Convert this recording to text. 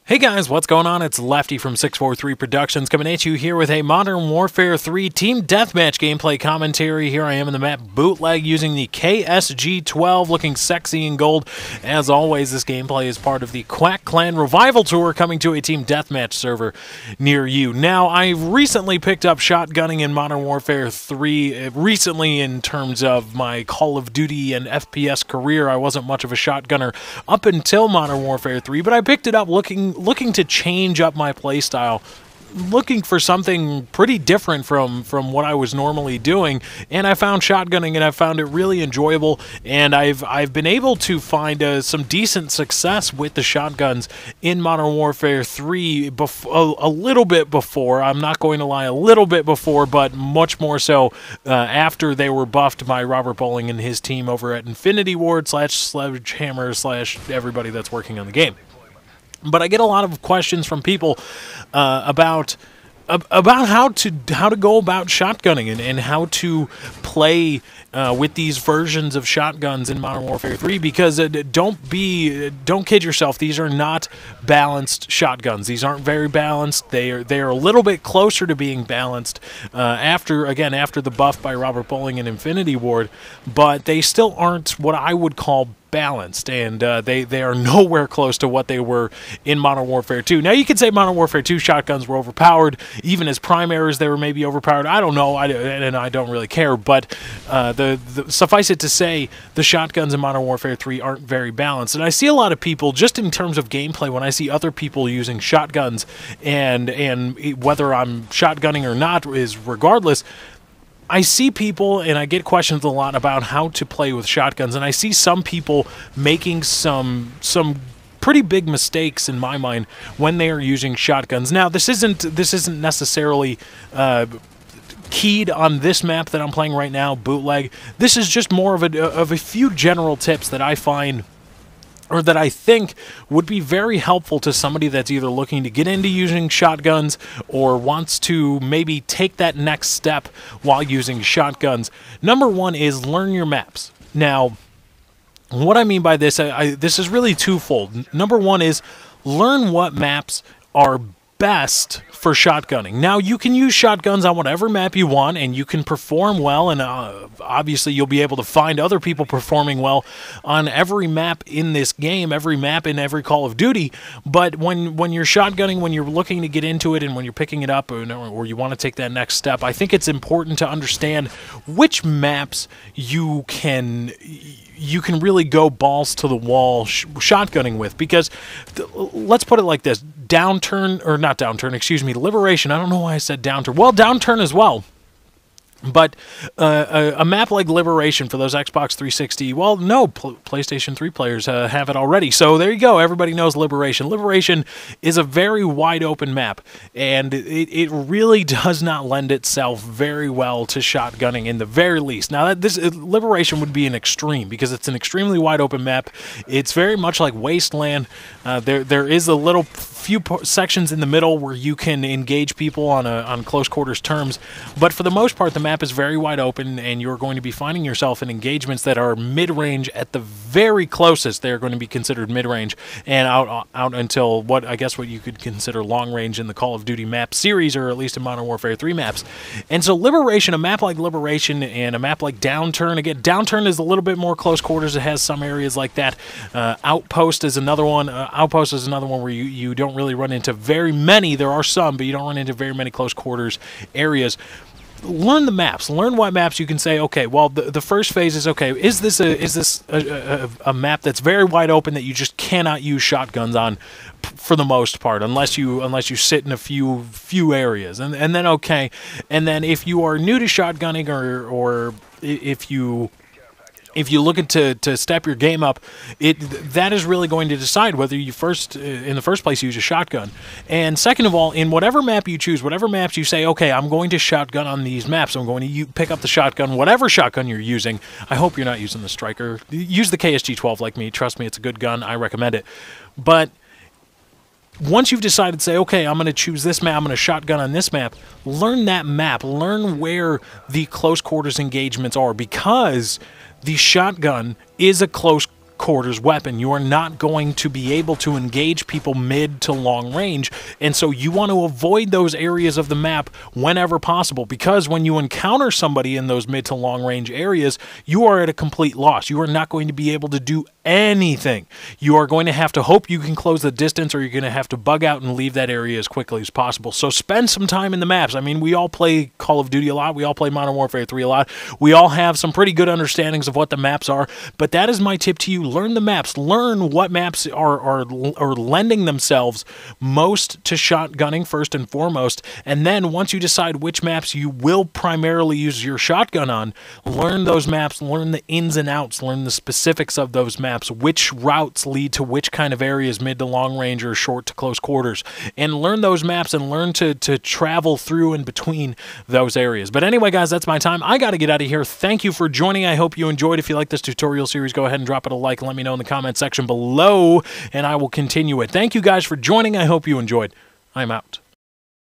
Hey guys, what's going on? It's Lefty from 643 Productions coming at you here with a Modern Warfare 3 Team Deathmatch gameplay commentary. Here I am in the map Bootleg using the KSG-12, looking sexy in gold. As always, this gameplay is part of the Quack Clan Revival Tour coming to a Team Deathmatch server near you. Now, I recently picked up shotgunning in Modern Warfare 3. Recently, in terms of my Call of Duty and FPS career, I wasn't much of a shotgunner up until Modern Warfare 3, but I picked it up looking to change up my playstyle, looking for something pretty different from what I was normally doing, and I found shotgunning, and I found it really enjoyable, and I've been able to find some decent success with the shotguns in Modern Warfare 3 a little bit before. I'm not going to lie, a little bit before, but much more so after they were buffed by Robert Bowling and his team over at Infinity Ward / Sledgehammer / everybody that's working on the game. But I get a lot of questions from people about how to go about shotgunning and how to play with these versions of shotguns in Modern Warfare 3, because don't kid yourself, these are not balanced shotguns. These aren't very balanced. They are a little bit closer to being balanced after the buff by Robert Bowling and Infinity Ward, but they still aren't what I would call balanced, and they are nowhere close to what they were in Modern Warfare 2. Now, you could say Modern Warfare 2 shotguns were overpowered, even as primaries they were maybe overpowered. I don't know, and I don't really care, but suffice it to say, the shotguns in Modern Warfare 3 aren't very balanced. And I see a lot of people, just in terms of gameplay, when I see other people using shotguns, and whether I'm shotgunning or not is regardless, I see people, and I get questions a lot about how to play with shotguns, and I see some people making some pretty big mistakes in my mind when they are using shotguns. Now, this isn't necessarily keyed on this map that I'm playing right now, Bootleg. This is just more of a few general tips that I find, or that I think would be very helpful to somebody that's either looking to get into using shotguns or wants to maybe take that next step while using shotguns. Number one is learn your maps. Now, what I mean by this, this is really twofold. Number one is learn what maps are best for shotgunning. Now, you can use shotguns on whatever map you want, and you can perform well, and obviously you'll be able to find other people performing well on every map in this game, every map in every Call of Duty. But when you're shotgunning, when you're looking to get into it, and when you're picking it up, or you want to take that next step, I think it's important to understand which maps you can really go balls to the wall shotgunning with, because let's put it like this: Liberation. I don't know why I said Downturn. Well, Downturn as well. But a map like Liberation for those Xbox 360, well, no, PlayStation 3 players have it already. So there you go. Everybody knows Liberation. Liberation is a very wide open map, and it really does not lend itself very well to shotgunning in the very least. Now, Liberation would be an extreme, because it's an extremely wide open map. It's very much like Wasteland. There is a little few sections in the middle where you can engage people on close quarters terms, but for the most part, the map is very wide open, and you're going to be finding yourself in engagements that are mid-range at the very closest. They're going to be considered mid-range, and out until what you could consider long-range in the Call of Duty map series, or at least in Modern Warfare 3 maps. And so Liberation, a map like Liberation and a map like Downturn, again, Downturn is a little bit more close quarters. It has some areas like that. Outpost is another one. Outpost is another one where you don't really run into very many. There are some, but you don't run into very many close quarters areas. Learn the maps. Learn what maps you can say, okay, well, the first phase is, okay, is this a map that's very wide open that you just cannot use shotguns on for the most part, unless you sit in a few areas, and then okay, and then if you are new to shotgunning, or if you looking to step your game up, that is really going to decide whether you in the first place use a shotgun. And second of all, in whatever map you choose, whatever maps you say, okay, I'm going to shotgun on these maps, I'm going to pick up the shotgun, whatever shotgun you're using. I hope you're not using the Striker. Use the KSG-12 like me. Trust me, it's a good gun. I recommend it. But once you've decided, say, okay, I'm going to choose this map, I'm going to shotgun on this map, learn that map. Learn where the close quarters engagements are, because the shotgun is a close quarters weapon. You are not going to be able to engage people mid to long range, and so you want to avoid those areas of the map whenever possible, because when you encounter somebody in those mid to long range areas, you are at a complete loss. You are not going to be able to do anything. You are going to have to hope you can close the distance, or you're going to have to bug out and leave that area as quickly as possible. So spend some time in the maps. I mean, we all play Call of Duty a lot. We all play Modern Warfare 3 a lot. We all have some pretty good understandings of what the maps are, but that is my tip to you. Learn the maps. Learn what maps are lending themselves most to shotgunning first and foremost, and then once you decide which maps you will primarily use your shotgun on, learn those maps, learn the ins and outs, learn the specifics of those maps, which routes lead to which kind of areas, mid to long range or short to close quarters, and learn those maps and learn to travel through and between those areas. But anyway, guys, that's my time. I got to get out of here. Thank you for joining. I hope you enjoyed. If you like this tutorial series, go ahead and drop it a like and let me know in the comment section below, and I will continue it. Thank you guys for joining. I hope you enjoyed. I'm out.